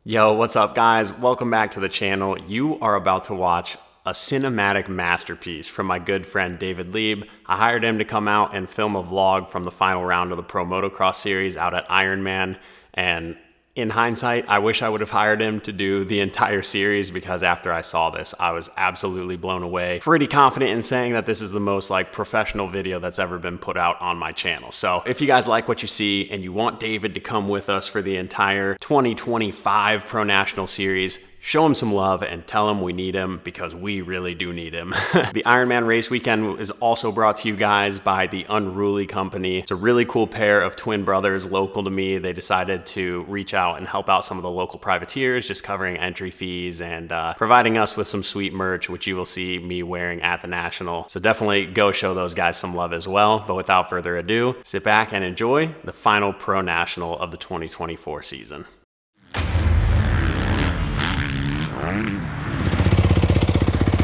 Yo, what's up guys? Welcome back to the channel. You are about to watch a cinematic masterpiece from my good friend David Lieb. I hired him to come out and film a vlog from the final round of the Pro Motocross series out at Ironman, and in hindsight, I wish I would have hired him to do the entire series, because after I saw this, I was absolutely blown away. Pretty confident in saying that this is the most professional video that's ever been put out on my channel. So if you guys like what you see and you want David to come with us for the entire 2025 Pro National Series, show him some love and tell him we need him, because we really do need him. The Ironman race weekend is also brought to you guys by the Unruly Company. It's a really cool pair of twin brothers local to me. They decided to reach out and help out some of the local privateers, just covering entry fees and providing us with some sweet merch, which you will see me wearing at the National. So definitely go show those guys some love as well. But without further ado, sit back and enjoy the final Pro National of the 2024 season.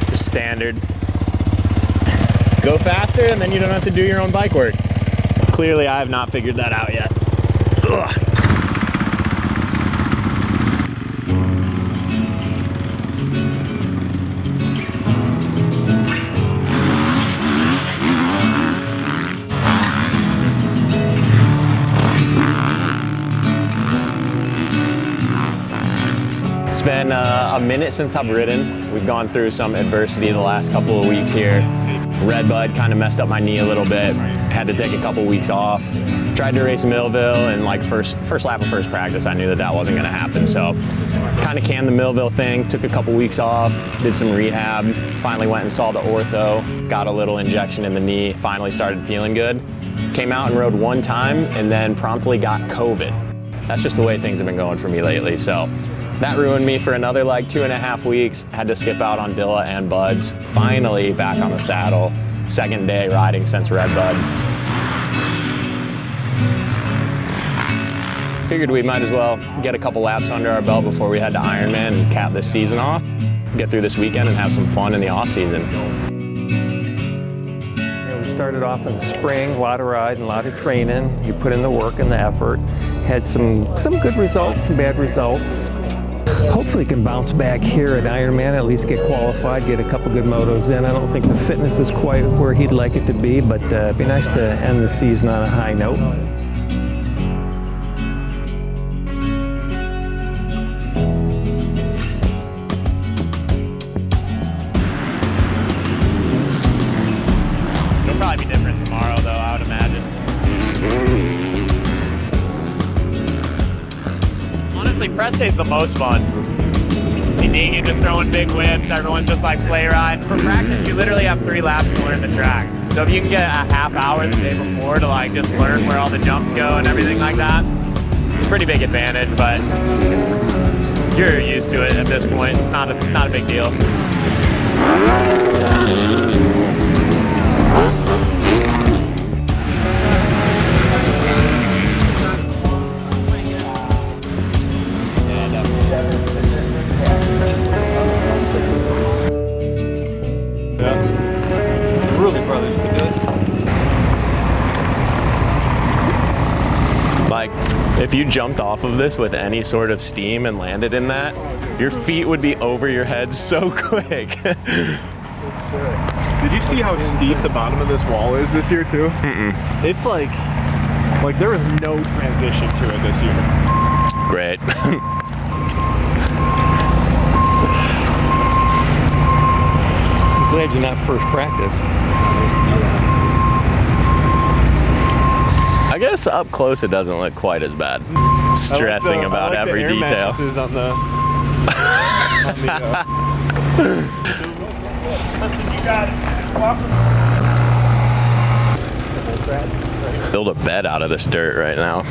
Just standard. Go faster and then you don't have to do your own bike work. Clearly I have not figured that out yet. Ugh. It's been a minute since I've ridden. We've gone through some adversity the last couple of weeks here. Redbud kind of messed up my knee a little bit. Had to take a couple weeks off. Tried to race Millville, and first lap of first practice, I knew that wasn't gonna happen. So kind of canned the Millville thing, took a couple weeks off, did some rehab, finally went and saw the ortho, got a little injection in the knee, finally started feeling good. Came out and rode one time and then promptly got COVID. That's just the way things have been going for me lately. So that ruined me for another 2.5 weeks. Had to skip out on Dilla and Buds. Finally back on the saddle. Second day riding since Redbud. Figured we might as well get a couple laps under our belt before we head to Ironman and cap this season off. Get through this weekend and have some fun in the off season. We started off in the spring, a lot of riding, a lot of training. You put in the work and the effort. Had some good results, some bad results. Hopefully can bounce back here at Ironman, at least get qualified, get a couple good motos in. I don't think the fitness is quite where he'd like it to be, but it'd be nice to end the season on a high note. It'll probably be different tomorrow though, I would imagine. Honestly, press day's the most fun. See Negan just throwing big whips, everyone's just play ride. For practice, you literally have 3 laps to learn the track. So if you can get a half hour the day before to just learn where all the jumps go and everything like that, it's a pretty big advantage, but you're used to it at this point. It's not a big deal. If you jumped off of this with any sort of steam and landed in that, your feet would be over your head so quick. Did you see how steep the bottom of this wall is this year too? Mm-mm. It's like there was no transition to it this year. Great. I'm glad you're not first practice. I guess up close it doesn't look quite as bad. Stressing about every detail. On the, Listen, you got it. Build a bed out of this dirt right now.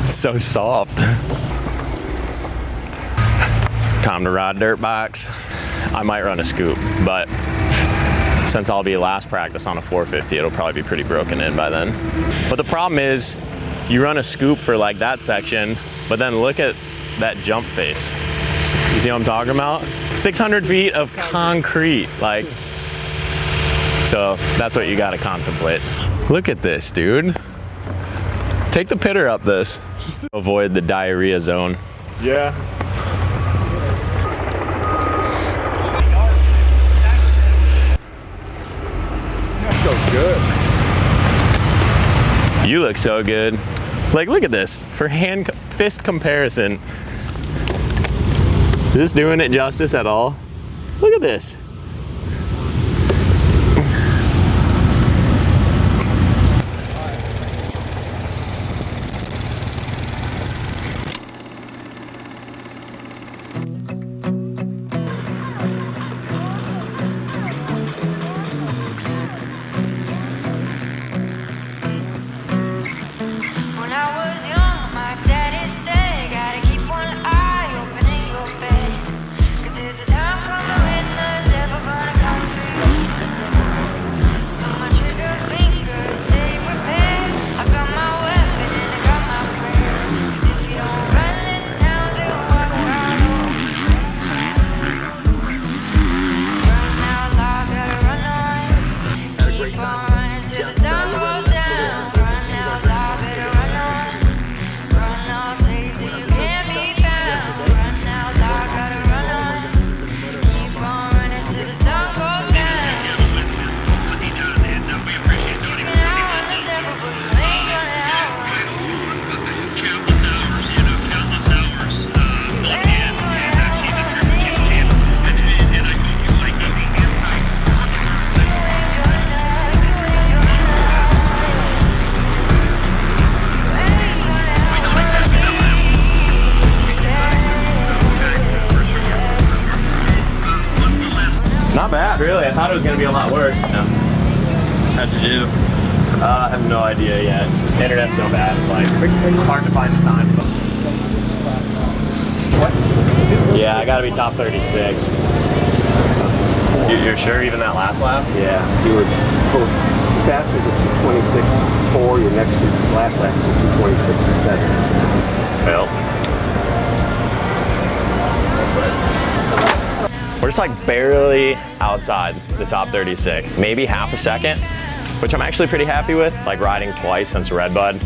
It's so soft. Time to ride dirt bikes. I might run a scoop, but since I'll be last practice on a 450, it'll probably be pretty broken in by then. But the problem is, you run a scoop for that section, but then look at that jump face. You see what I'm talking about? 600 feet of concrete, so that's what you gotta contemplate. Look at this, dude. Take the pitter up this. Avoid the diarrhea zone. Yeah. so good. You look so good. Like, look at this. For fist comparison. Is this doing it justice at all? Look at this. Not bad, really. I thought it was going to be a lot worse. No. How'd you do? I have no idea yet. The internet's so bad. Like, it's hard to find the time. What? Yeah, I got to be top 36. You're sure even that last lap? Yeah, you were fastest at 2:26.4. Your next last lap was 2:26.7. Well. We're just like barely outside the top 36, maybe half a second, which I'm actually pretty happy with. Like riding twice since Redbud.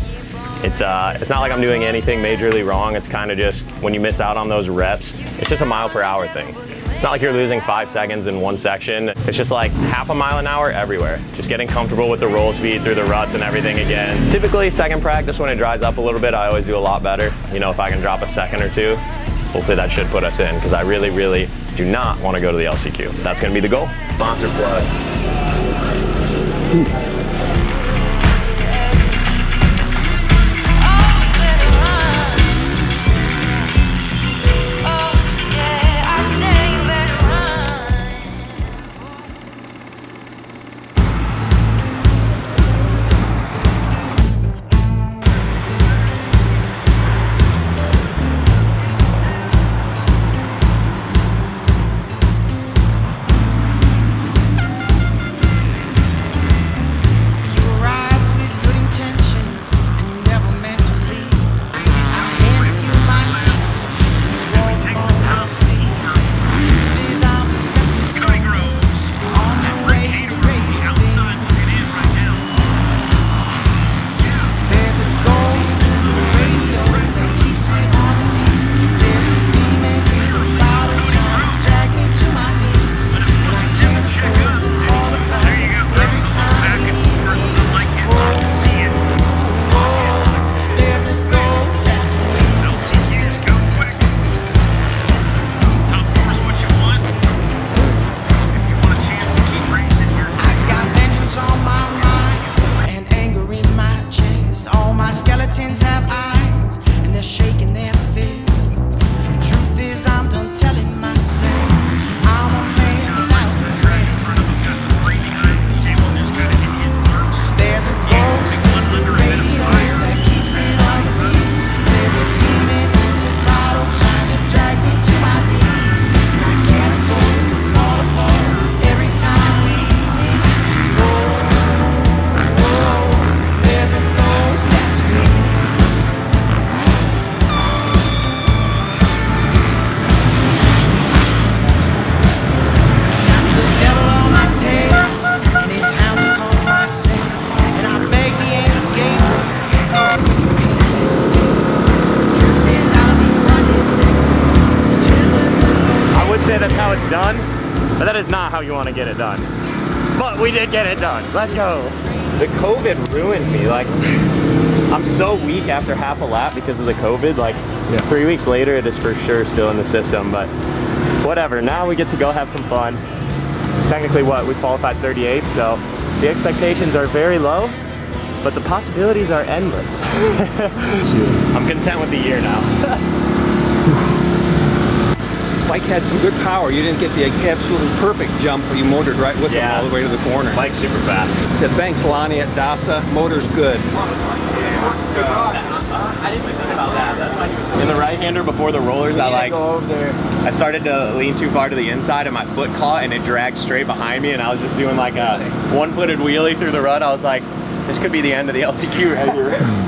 It's not like I'm doing anything majorly wrong. It's kind of just when you miss out on those reps, it's just a mile per hour thing. It's not like you're losing 5 seconds in one section. It's just like half a mile an hour everywhere. Just getting comfortable with the roll speed through the ruts and everything again. Typically second practice when it dries up a little bit, I always do a lot better. You know, if I can drop a second or two, hopefully that should put us in because I really, really do not want to go to the LCQ. That's going to be the goal. Sponsor plug. That's how it's done, but that is not how you want to get it done. But we did get it done. Let's go. The COVID ruined me. Like, I'm so weak after half a lap because of the COVID. Like, 3 weeks later, it is for sure still in the system. But whatever. Now we get to go have some fun. Technically, we qualified 38th, so the expectations are very low, but the possibilities are endless. I'm content with the year now. Bike had some good power. You didn't get the absolutely perfect jump, but you motored right with them all the way to the corner. Bike's super fast. Said, thanks, Lonnie at DASA. Motor's good. I didn't think about that. That's why he was in the right-hander before the rollers. I started to lean too far to the inside, and my foot caught, and it dragged straight behind me. And I was just doing like a one-footed wheelie through the rut. I was like, this could be the end of the LCQ right here.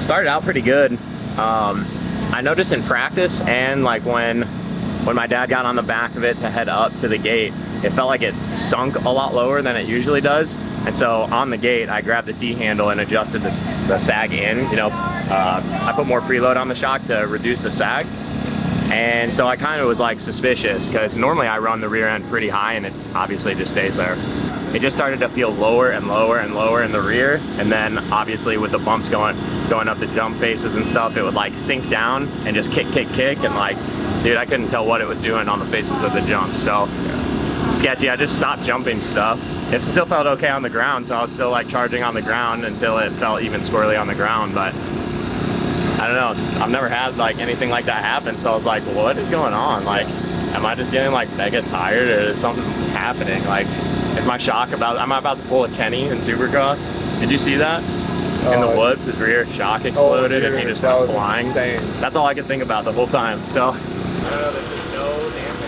Started out pretty good. I noticed in practice and like when my dad got on the back of it to head up to the gate, it felt like it sunk a lot lower than it usually does. And so on the gate, I grabbed the T-handle and adjusted the sag in. You know, I put more preload on the shock to reduce the sag. And so I kind of was like suspicious because normally I run the rear end pretty high and it obviously just stays there. It just started to feel lower and lower and lower in the rear, and then obviously with the bumps going up the jump faces and stuff, it would like sink down and just kick, and like, dude, I couldn't tell what it was doing on the faces of the jumps. So sketchy. I just stopped jumping stuff. It still felt okay on the ground, so I was still like charging on the ground until it felt even squirrely on the ground. But I don't know, I've never had like anything like that happen, so I was like, what is going on? Like, am I just getting like mega tired, or is something happening? Like, is my shock am I about to pull a Kenny in Supercross? Did you see that? In the woods, his rear shock exploded and he just went flying. Insane. That's all I could think about the whole time. So, there's just no damn thing.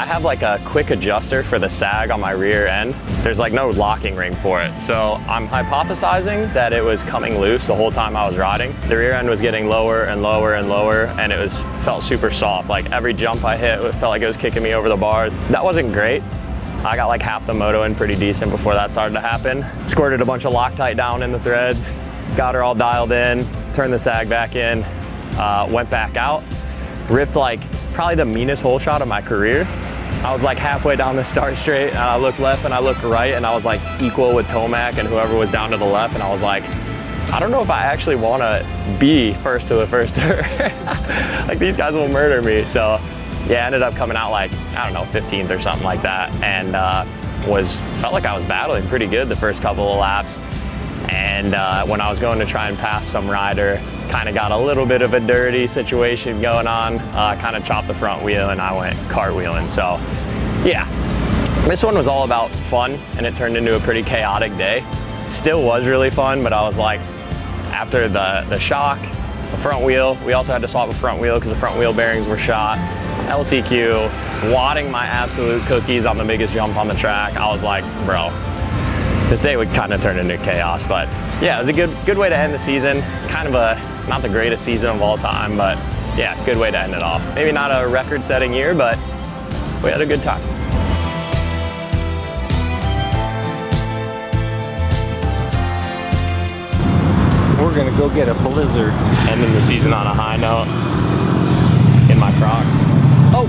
Have like a quick adjuster for the sag on my rear end. There's like no locking ring for it. So I'm hypothesizing that it was coming loose the whole time I was riding. The rear end was getting lower and lower and lower, and it felt super soft. Like every jump I hit, it felt like it was kicking me over the bar. That wasn't great. I got like half the moto in pretty decent before that started to happen. Squirted a bunch of Loctite down in the threads, got her all dialed in, turned the sag back in, went back out, ripped like probably the meanest hole shot of my career. I was like halfway down the start straight, and I looked left and I looked right, and I was like equal with Tomac and whoever was down to the left, and I was like, I don't know if I actually want to be first to the first turn. Like, these guys will murder me. So yeah, I ended up coming out like, I don't know, 15th or something like that, and felt like I was battling pretty good the first couple of laps. And when I was going to try and pass some rider, kind of got a little bit of a dirty situation going on. Kind of chopped the front wheel and I went cartwheeling. So yeah, this one was all about fun and it turned into a pretty chaotic day. Still was really fun, but I was like, after the shock, the front wheel, we also had to swap a front wheel because the front wheel bearings were shot. LCQ, wadding my absolute cookies on the biggest jump on the track. I was like, bro, this day would kind of turn into chaos. But yeah, it was a good way to end the season. It's kind of not the greatest season of all time, but yeah, good way to end it off. Maybe not a record-setting year, but we had a good time. We're gonna go get a blizzard. Ending the season on a high note in my Crocs. Oh!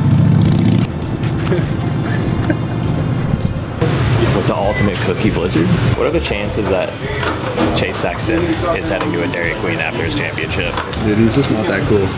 With the ultimate cookie blizzard. What are the chances that Chase Sexton is heading to a Dairy Queen after his championship? Dude, he's just not that cool.